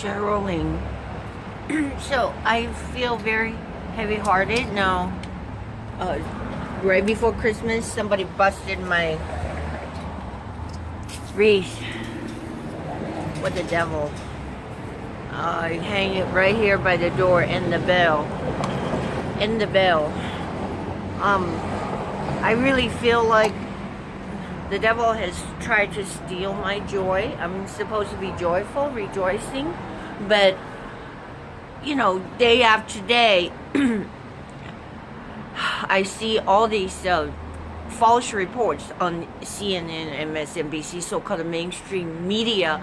Sherilyn. So I feel very heavy-hearted now. Right before Christmas, somebody busted my wreath. What the devil? I hang it right here by the door in the bell. In the bell. I really feel like the devil has tried to steal my joy. I'm supposed to be joyful, rejoicing, but you know, day after day, I see all these false reports on CNN, MSNBC, so-called mainstream media,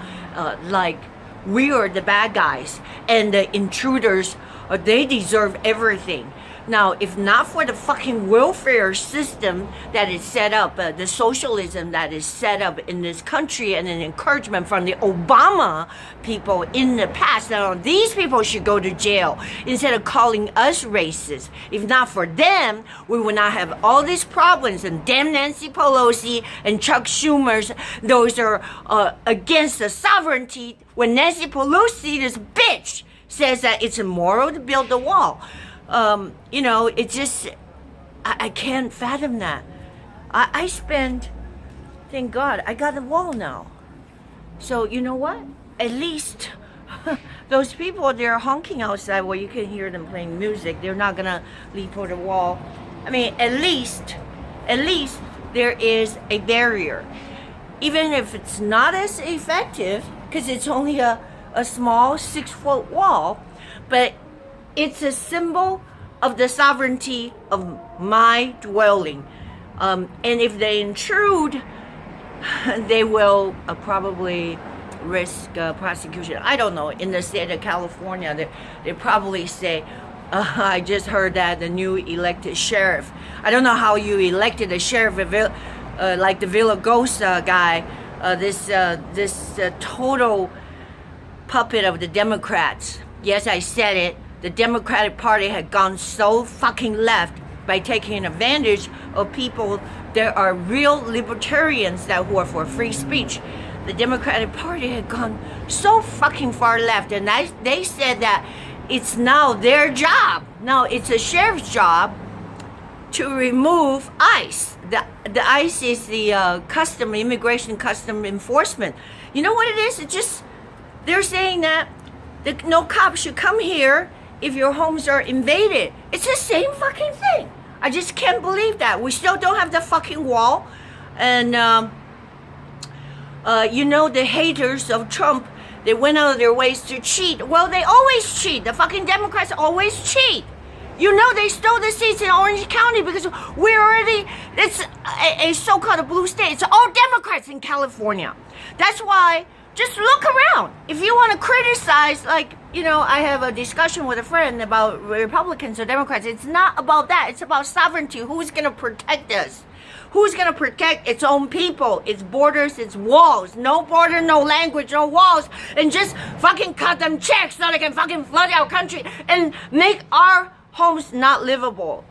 like we are the bad guys and the intruders, they deserve everything. Now, if not for the fucking welfare system that is set up, the socialism that is set up in this country, and an encouragement from the Obama people in the past, now these people should go to jail instead of calling us racist. If not for them, we would not have all these problems. And damn Nancy Pelosi and Chuck Schumer's, those are against the sovereignty. When Nancy Pelosi, this bitch, says that it's immoral to build the wall. You know, it just, I can't fathom that. I spend, thank God, I got a wall now. So, you know what? At least those people, they're honking outside where you can hear them playing music. They're not gonna leap over the wall. I mean, at least there is a barrier. Even if it's not as effective, because it's only a small 6-foot wall, but it's a symbol of the sovereignty of my dwelling. And if they intrude, they will probably risk prosecution. I don't know. In the state of California, they probably say, I just heard that the new elected sheriff, I don't know how you elected a sheriff, like the Villaraigosa guy, this total puppet of the Democrats. Yes, I said it. The Democratic Party had gone so fucking left by taking advantage of people that are real libertarians who are for free speech. The Democratic Party had gone so fucking far left, and they said that it's now their job. Now it's a sheriff's job to remove ICE. The ICE is the immigration custom enforcement. You know what it is? It's just, they're saying that no cop should come here if your homes are invaded. It's the same fucking thing. I just can't believe that. We still don't have the fucking wall. And, you know, the haters of Trump, they went out of their ways to cheat. Well, they always cheat. The fucking Democrats always cheat. You know, they stole the seats in Orange County because it's a so-called blue state. It's all Democrats in California. That's why, just look around. If you want to criticize, like, you know, I have a discussion with a friend about Republicans or Democrats. It's not about that. It's about sovereignty. Who's going to protect us? Who's going to protect its own people, its borders, its walls? No border, no language, no walls. And just fucking cut them checks so they can fucking flood our country and make our homes not livable.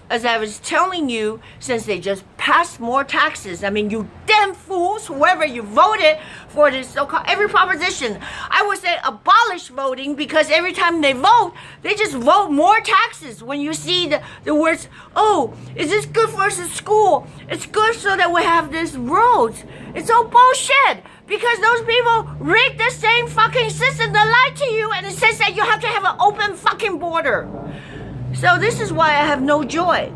As I was telling you, since they just passed more taxes, I mean, you damn fools, whoever you voted for this so-called, every proposition, I would say abolish voting, because every time they vote, they just vote more taxes. When you see the words, oh, is this good for us at school? It's good so that we have these roads. It's all bullshit, because those people rigged the same fucking system that lied to you, and it says that you have to have an open fucking border. So this is why I have no joy.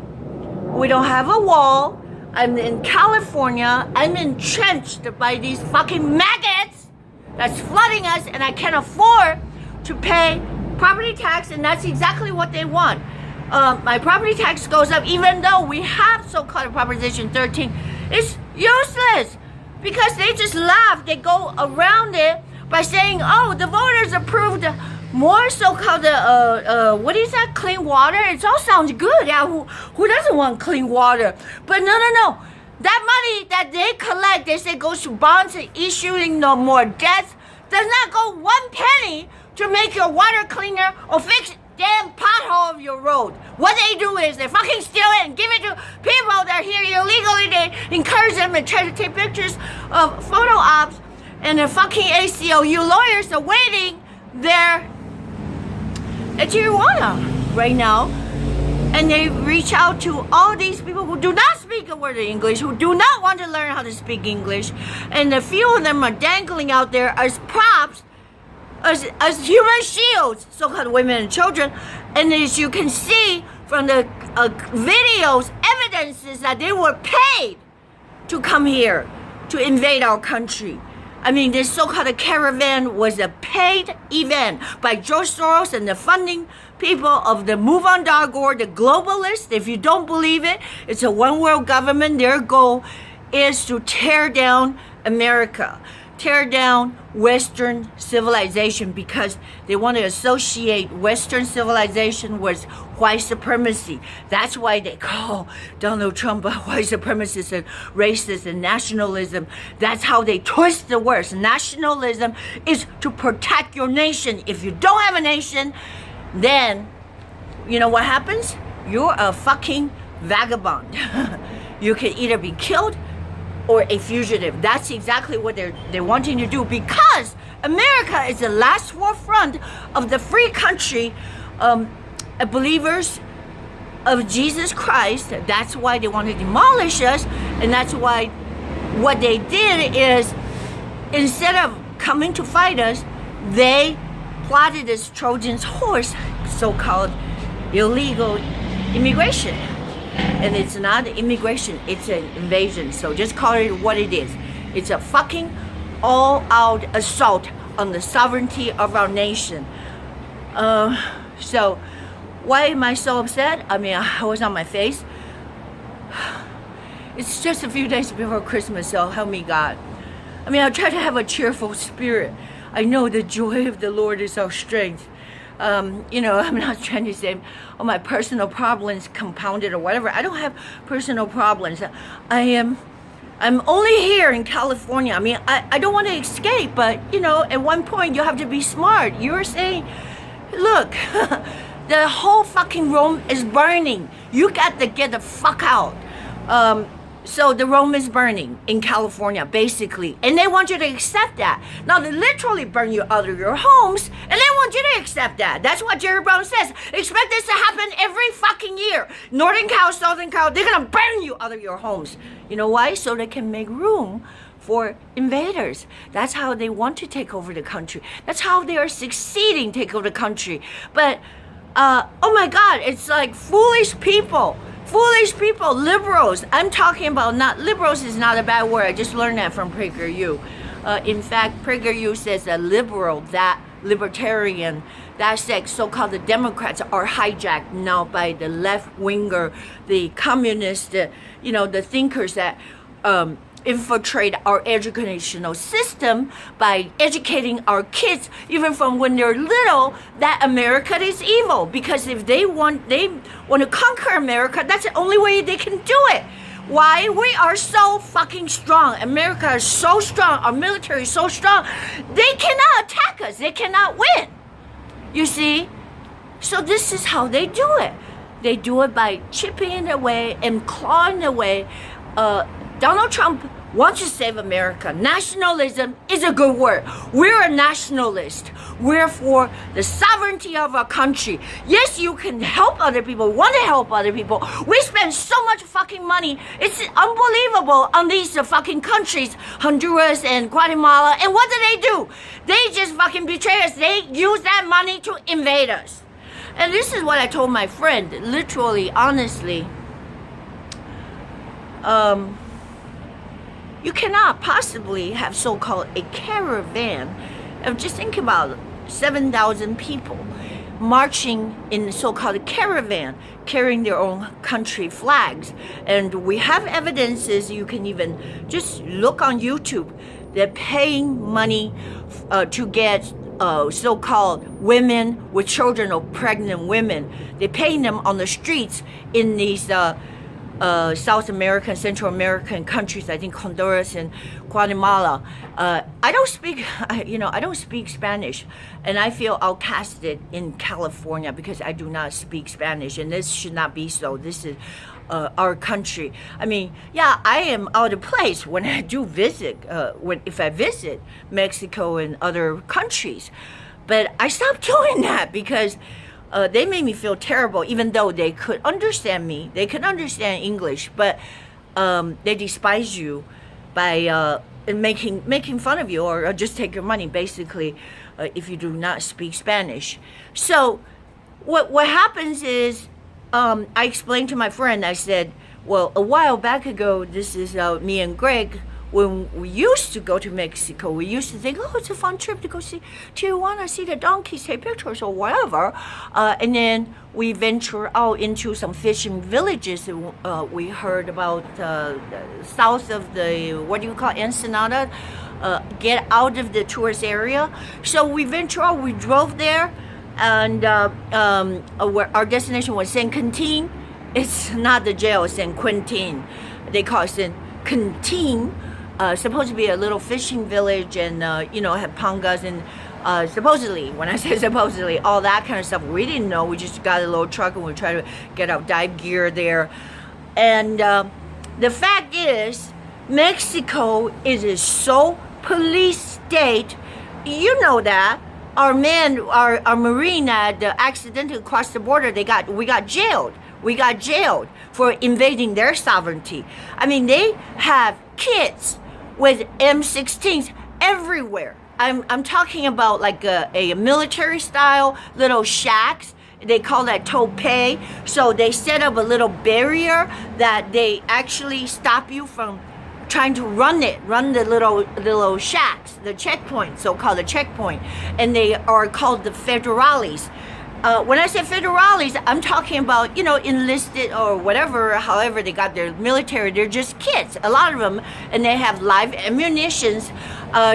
We don't have a wall. I'm in California. I'm entrenched by these fucking maggots that's flooding us, and I can't afford to pay property tax, and that's exactly what they want. My property tax goes up even though we have so-called Proposition 13. It's useless because they just laugh. They go around it by saying, oh, the voters approved more so-called, what is that, clean water? It all sounds good. Yeah, who doesn't want clean water? But no. That money that they collect, they say goes to bonds and issuing no more debts, does not go 1 penny to make your water cleaner or fix damn pothole of your road. What they do is they fucking steal it and give it to people that are here illegally. They encourage them and try to take pictures of photo ops And the fucking ACLU lawyers are waiting there at Tijuana right now. And they reach out to all these people who do not speak a word of English, who do not want to learn how to speak English. And a few of them are dangling out there as props, as human shields, so-called women and children. And as you can see from the videos, evidences that they were paid to come here to invade our country. I mean, this so-called caravan was a paid event by George Soros and the funding people of the MoveOn.org, the globalists. If you don't believe it, it's a one-world government. Their goal is to tear down America, tear down Western civilization, because they want to associate Western civilization with white supremacy. That's why they call Donald Trump a white supremacist and racist and nationalism. That's how they twist the words. Nationalism is to protect your nation. If you don't have a nation, then you know what happens? You're a fucking vagabond. You can either be killed or a fugitive. That's exactly what they're wanting to do, because America is the last forefront of the free country, believers of Jesus Christ. That's why they want to demolish us, and that's why what they did is, instead of coming to fight us, they plotted this Trojan's horse, so-called illegal immigration. And it's not immigration, it's an invasion. So just call it what it is. It's a fucking all-out assault on the sovereignty of our nation. So why am I so upset? I mean, I was on my face. It's just a few days before Christmas, so help me God. I mean, I try to have a cheerful spirit. I know the joy of the Lord is our strength. You know, I'm not trying to say, oh, my personal problems compounded or whatever. I don't have personal problems. I'm only here in California. I mean, I don't want to escape, but, you know, at one point you have to be smart. You're saying, look, the whole fucking Rome is burning. You got to get the fuck out. So the Rome is burning in California, basically. And they want you to accept that. Now, they literally burn you out of your homes, and they want you to accept that. That's what Jerry Brown says. Expect this to happen every fucking year. Northern Cal, Southern Cal, they're going to burn you out of your homes. You know why? So they can make room for invaders. That's how they want to take over the country. That's how they are succeeding to take over the country. But, oh my God, it's like foolish people. Foolish people, liberals. I'm talking about not, liberals is not a bad word. I just learned that from PragerU. In fact, PragerU says a liberal, that libertarian, that sex, so-called the Democrats are hijacked now by the left-winger, the communists, you know, the thinkers that infiltrate our educational system by educating our kids, even from when they're little, that America is evil. Because if they want to conquer America, that's the only way they can do it. Why? We are so fucking strong. America is so strong. Our military is so strong. They cannot attack us. They cannot win. You see? So this is how they do it. They do it by chipping away and clawing away. Donald Trump wants to save America. Nationalism is a good word. We're a nationalist. We're for the sovereignty of our country. Yes, you can help other people, want to help other people. We spend so much fucking money. It's unbelievable on these fucking countries, Honduras and Guatemala. And what do? They just fucking betray us. They use that money to invade us. And this is what I told my friend, literally, honestly. You cannot possibly have so-called a caravan of, just think about 7,000 people marching in so-called caravan, carrying their own country flags. And we have evidences, you can even just look on YouTube. They're paying money to get so-called women with children or pregnant women. They're paying them on the streets in these South American, Central American countries. I think Honduras and Guatemala. I don't speak, I don't speak Spanish, and I feel outcasted in California because I do not speak Spanish, and this should not be so. This is our country. I mean, yeah, I am out of place when I do visit, if I visit Mexico and other countries, but I stopped doing that because they made me feel terrible, even though they could understand me. They could understand English, but they despise you by making fun of you or just take your money, basically, if you do not speak Spanish. So what happens is, I explained to my friend, I said, well, a while back ago, this is me and Greg, when we used to go to Mexico, we used to think, oh, it's a fun trip to go see Tijuana, see the donkeys, take pictures or whatever. And then we venture out into some fishing villages. We heard about south of the, what do you call Ensenada? Get out of the tourist area. So we venture out, we drove there, and our destination was San Quentin. It's not the jail, it's San Quentin. They call it San Quentin. Supposed to be a little fishing village, and have pangas and supposedly, when I say supposedly, all that kind of stuff. We didn't know. We just got a little truck and we tried to get our dive gear there. And the fact is, Mexico is a so police state. You know that. Our man, our Marine that accidentally crossed the border, we got jailed. We got jailed for invading their sovereignty. I mean, they have kids with M16s everywhere. I'm talking about like a military style little shacks. They call that tope. So they set up a little barrier that they actually stop you from trying to run the little shacks, the checkpoint, so-called the checkpoint, and they are called the federales. When I say federales, I'm talking about, enlisted or whatever, however they got their military. They're just kids, a lot of them, and they have live ammunitions.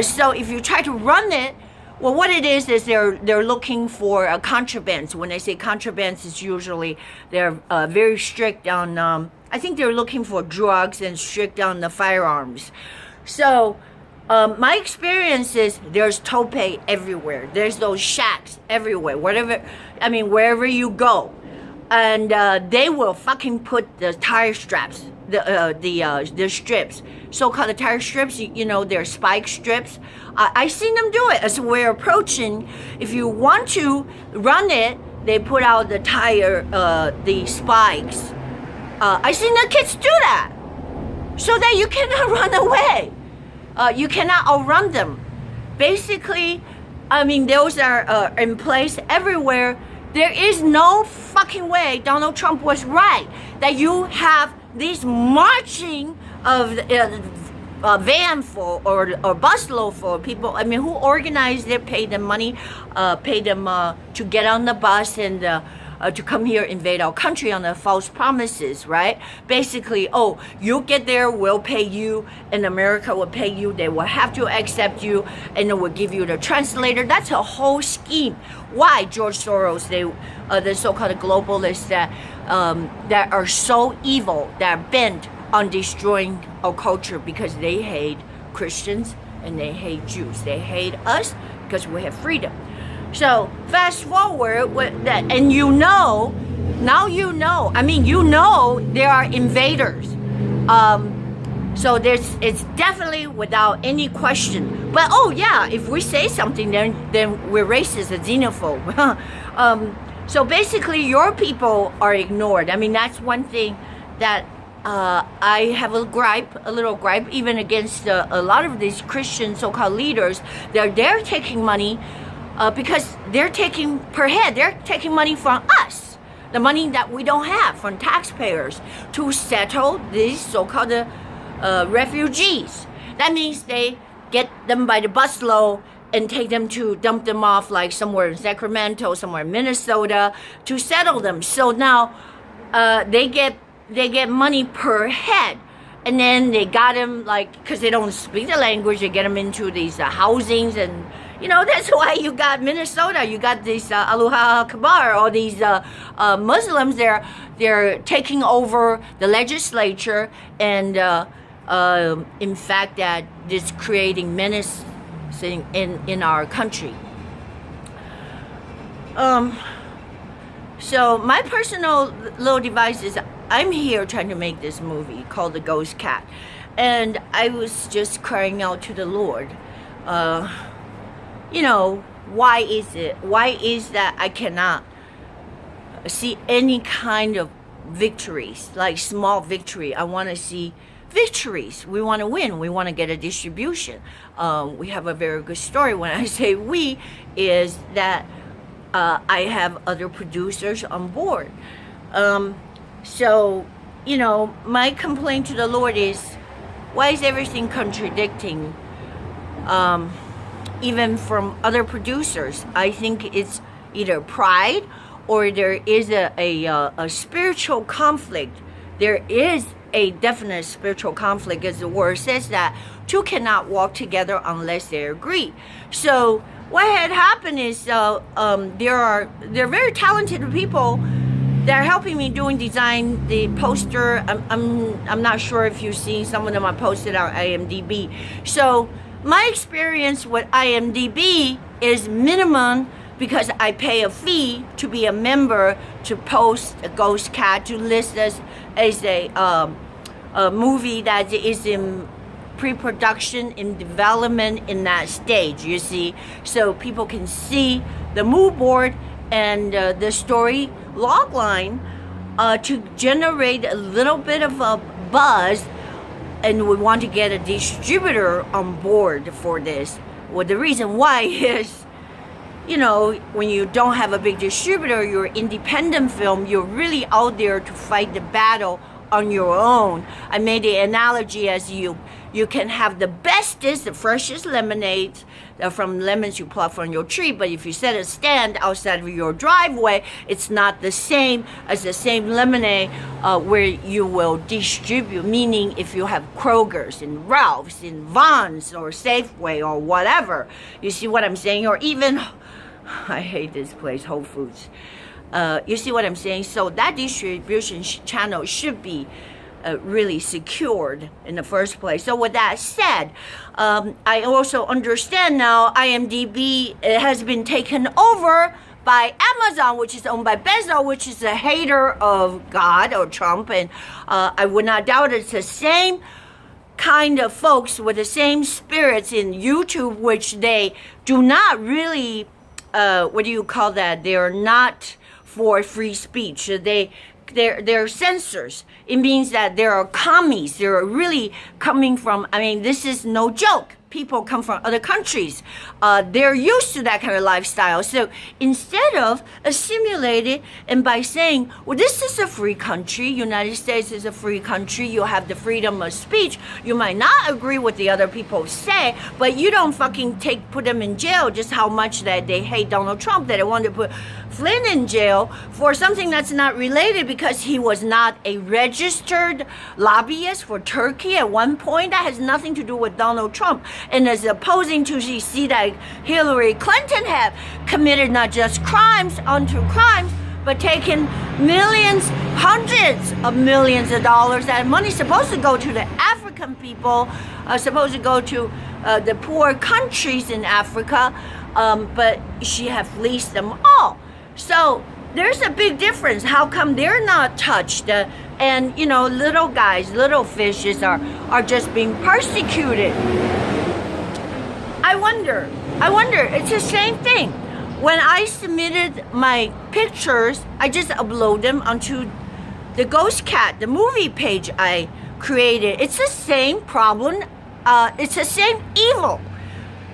So if you try to run it, well, what it is they're looking for contrabands. When they say contrabands, it's usually they're very strict on, I think they're looking for drugs and strict on the firearms. So my experience is there's tope everywhere. There's those shacks everywhere, wherever you go. And they will fucking put the tire straps, the strips, so-called tire strips, they're spike strips. I seen them do it as we're approaching. If you want to run it, they put out the tire, the spikes. I seen the kids do that so that you cannot run away. You cannot outrun them. Basically, those are in place everywhere. There is no fucking way Donald Trump was right that you have these marching of van full or busload full of people. Who organized it, paid them money, paid them to get on the bus and to come here invade our country on the false promises, right? Basically, you get there, we'll pay you, and America will pay you. They will have to accept you, and they will give you the translator. That's a whole scheme. Why George Soros, the so-called globalists that are so evil, that are bent on destroying our culture because they hate Christians and they hate Jews. They hate us because we have freedom. So fast forward with that, and now there are invaders. So it's definitely without any question. But if we say something, then we're racist and xenophobe. So basically, your people are ignored. That's one thing that I have a little gripe, even against a lot of these Christian so-called leaders. They're taking money. Because they're taking per head, they're taking money from us, the money that we don't have, from taxpayers, to settle these so-called refugees. That means they get them by the busload and take them to dump them off like somewhere in Sacramento, somewhere in Minnesota, to settle them. So now they get money per head. And then they got them, because they don't speak the language, they get them into these housings and, You know, that's why you got Minnesota. You got these Aloha Akbar, all these Muslims. They're taking over the legislature, and in fact, that is creating menace in our country. So my personal little device is I'm here trying to make this movie called The Ghost Cat, and I was just crying out to the Lord. You know, why is it? Why is that I cannot see any kind of victories, like small victory? I want to see victories. We want to win. We want to get a distribution. We have a very good story. When I say we, is that I have other producers on board. So, you know, my complaint to the Lord is, why is everything contradicting? Even from other producers, I think it's either pride or there is a spiritual conflict. There is a definite spiritual conflict, as the word says that two cannot walk together unless they agree. So what had happened is they're very talented people that are helping me doing design the poster. I'm not sure if you've seen some of them I posted on IMDb. So my experience with IMDb is minimum because I pay a fee to be a member to post a Ghost Cat, to list as a movie that is in pre-production, in development, in that stage, you see, so people can see the mood board and the story log line to generate a little bit of a buzz. And we want to get a distributor on board for this. Well, the reason why is, you know, when you don't have a big distributor, you're independent film, you're really out there to fight the battle on your own. I made the analogy as you can have the bestest, the freshest lemonade from lemons you pluck from your tree, but if you set a stand outside of your driveway, it's not the same as the same lemonade where you will distribute, meaning if you have Kroger's and Ralph's and Vons or Safeway or whatever, you see what I'm saying? Or even, I hate this place, Whole Foods. You see what I'm saying? So that distribution channel should be really secured in the first place. So with that said, I also understand now IMDb has been taken over by Amazon, which is owned by Beso, which is a hater of God or Trump, and I would not doubt it's the same kind of folks with the same spirits in YouTube, which they do not really, what do you call that? They are not for free speech. They're censors. It means that there are commies. They're really coming from, I mean, this is no joke. People come from other countries. They're used to that kind of lifestyle. So instead of assimilating and by saying, well, this is a free country, United States is a free country, you have the freedom of speech, you might not agree with the other people say, but you don't fucking put them in jail just how much that they hate Donald Trump, that they want to put Flynn in jail for something that's not related because he was not a registered lobbyist for Turkey at one point. That has nothing to do with Donald Trump. And as opposing to, you see that Hillary Clinton have committed not just crimes unto crimes, but taken millions, hundreds of millions of dollars. That money is supposed to go to the African people, supposed to go to the poor countries in Africa, but she have fleeced them all. So there's a big difference. How come they're not touched? And you know, little guys, little fishes are just being persecuted. I wonder, it's the same thing. When I submitted my pictures, I just upload them onto the Ghost Cat, the movie page I created. It's the same problem. It's the same evil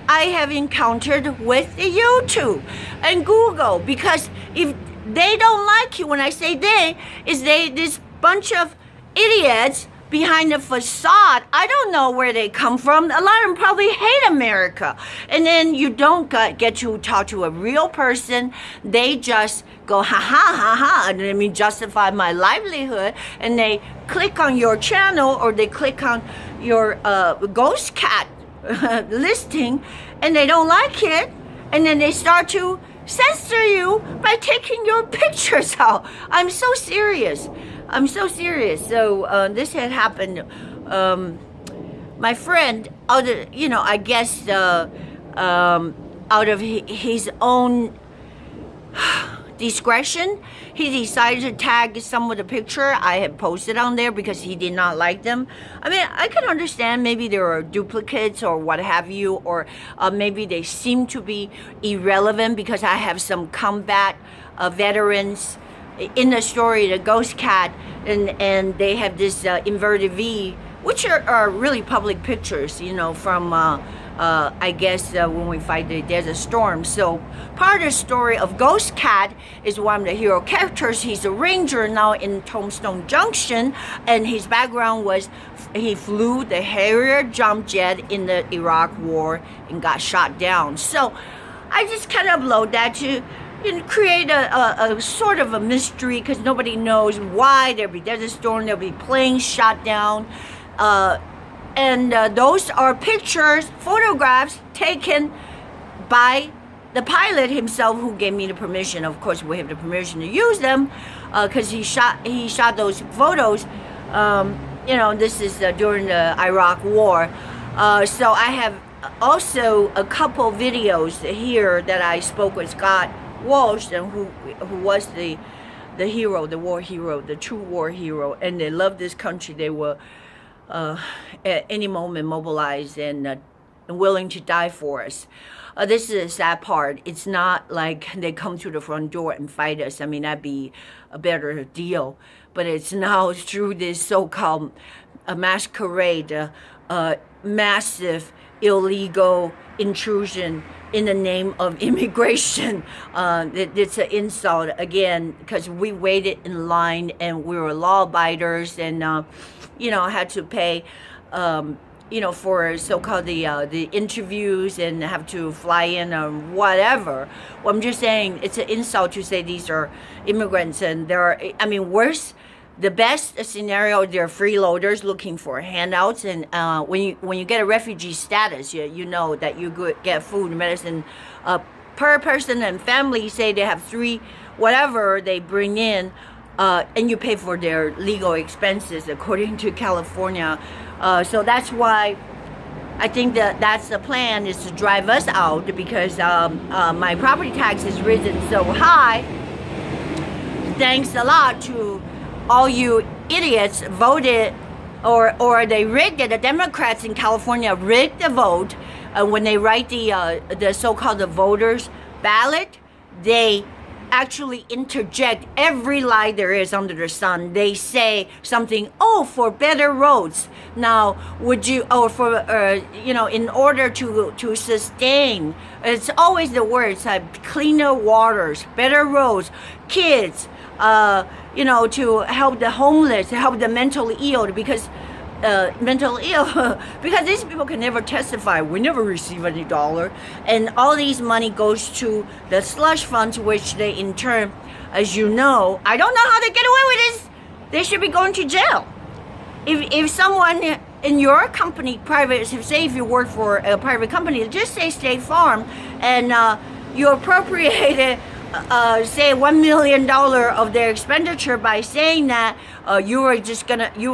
I have encountered with the YouTube and Google, because if they don't like you, when I say they, is this bunch of idiots behind the facade. I don't know where they come from. A lot of them probably hate America. And then you don't get to talk to a real person. They just go, ha ha ha ha, and let me justify my livelihood. And they click on your channel or they click on your Ghost Cat listing, and they don't like it. and then they start to censor you by taking your pictures out. I'm so serious. So this had happened. My friend, out of, I guess out of his own discretion, he decided to tag some of the picture I had posted on there because he did not like them. I mean, I can understand maybe there are duplicates or what have you, or maybe they seem to be irrelevant because I have some combat veterans in the story, the ghost cat, and they have this inverted V, which are really public pictures, from I guess when we fight the Desert Storm. So part of the story of Ghost Cat is one of the hero characters. He's a ranger now in Tombstone Junction, and his background was he flew the Harrier jump jet in the Iraq War and got shot down. So I just kind of upload that to create a sort of a mystery, because nobody knows why there'll be Desert Storm, there'll be planes shot down. And those are pictures, photographs taken by the pilot himself, who gave me the permission. Of course, we have the permission to use them because he shot those photos. This is during the Iraq War. So I have also a couple videos here that I spoke with Scott Walsh, and who was the hero, the war hero, the true war hero, and they love this country. They were at any moment mobilized and willing to die for us. This is the sad part. It's not like they come to the front door and fight us. I mean, that'd be a better deal. But it's now through this so-called masquerade, massive illegal intrusion in the name of immigration. It's an insult, again, because we waited in line and we were law-abiders, and had to pay, for so-called the interviews, and have to fly in or whatever. Well, I'm just saying it's an insult to say these are immigrants, and there are, worse. The best scenario, they're freeloaders looking for handouts, and when you get a refugee status, you know that you get food, medicine, per person and family. Say they have 3, whatever they bring in, and you pay for their legal expenses according to California. So that's why I think that's the plan, is to drive us out, because my property tax has risen so high. Thanks a lot to all you idiots voted, or they rigged it. The Democrats in California rigged the vote. When they write the so-called the voters ballot, they actually interject every lie there is under the sun. They say something, for better roads. Now, would you, for, in order to sustain, it's always the words, cleaner waters, better roads, kids, to help the homeless, to help the mentally ill, because because these people can never testify. We never receive any dollar, and all these money goes to the slush funds, which they in turn, as you know, I don't know how they get away with this. They should be going to jail. If someone in your company, private, say if you work for a private company, just say State Farm, and you appropriated say $1 million of their expenditure by saying that you were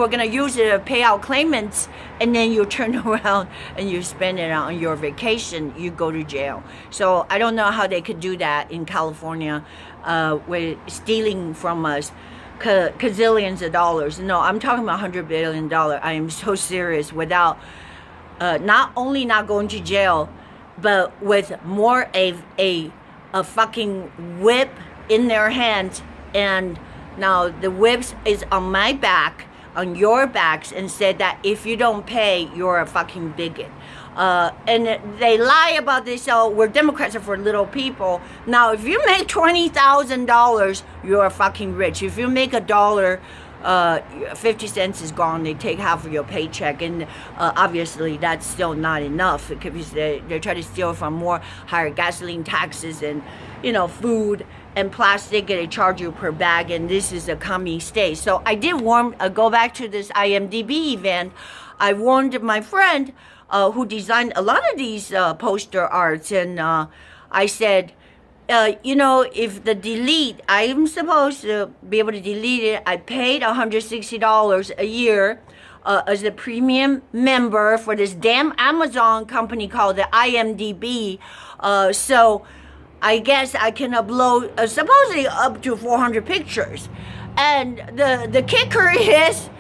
gonna use it to pay out claimants, and then you turn around and you spend it on your vacation, you go to jail. So I don't know how they could do that in California with stealing from us gazillions of dollars. No, I'm talking about $100 billion. I am so serious. Without not only not going to jail, but with more a fucking whip in their hands, and now the whips is on my back, on your backs, and said that if you don't pay, you're a fucking bigot. And they lie about this. So we're Democrats are for little people. Now, if you make $20,000, you're fucking rich. If you make $1, 50 cents is gone. They take half of your paycheck, and obviously that's still not enough, because they're trying to steal from more higher gasoline taxes and food and plastic, and they charge you per bag, and this is a commie state. So I did go back to this IMDB event. I warned my friend who designed a lot of these poster arts, and I said, if the delete, I'm supposed to be able to delete it. I paid $160 a year as a premium member for this damn Amazon company called the IMDB. So I guess I can upload supposedly up to 400 pictures. And the kicker is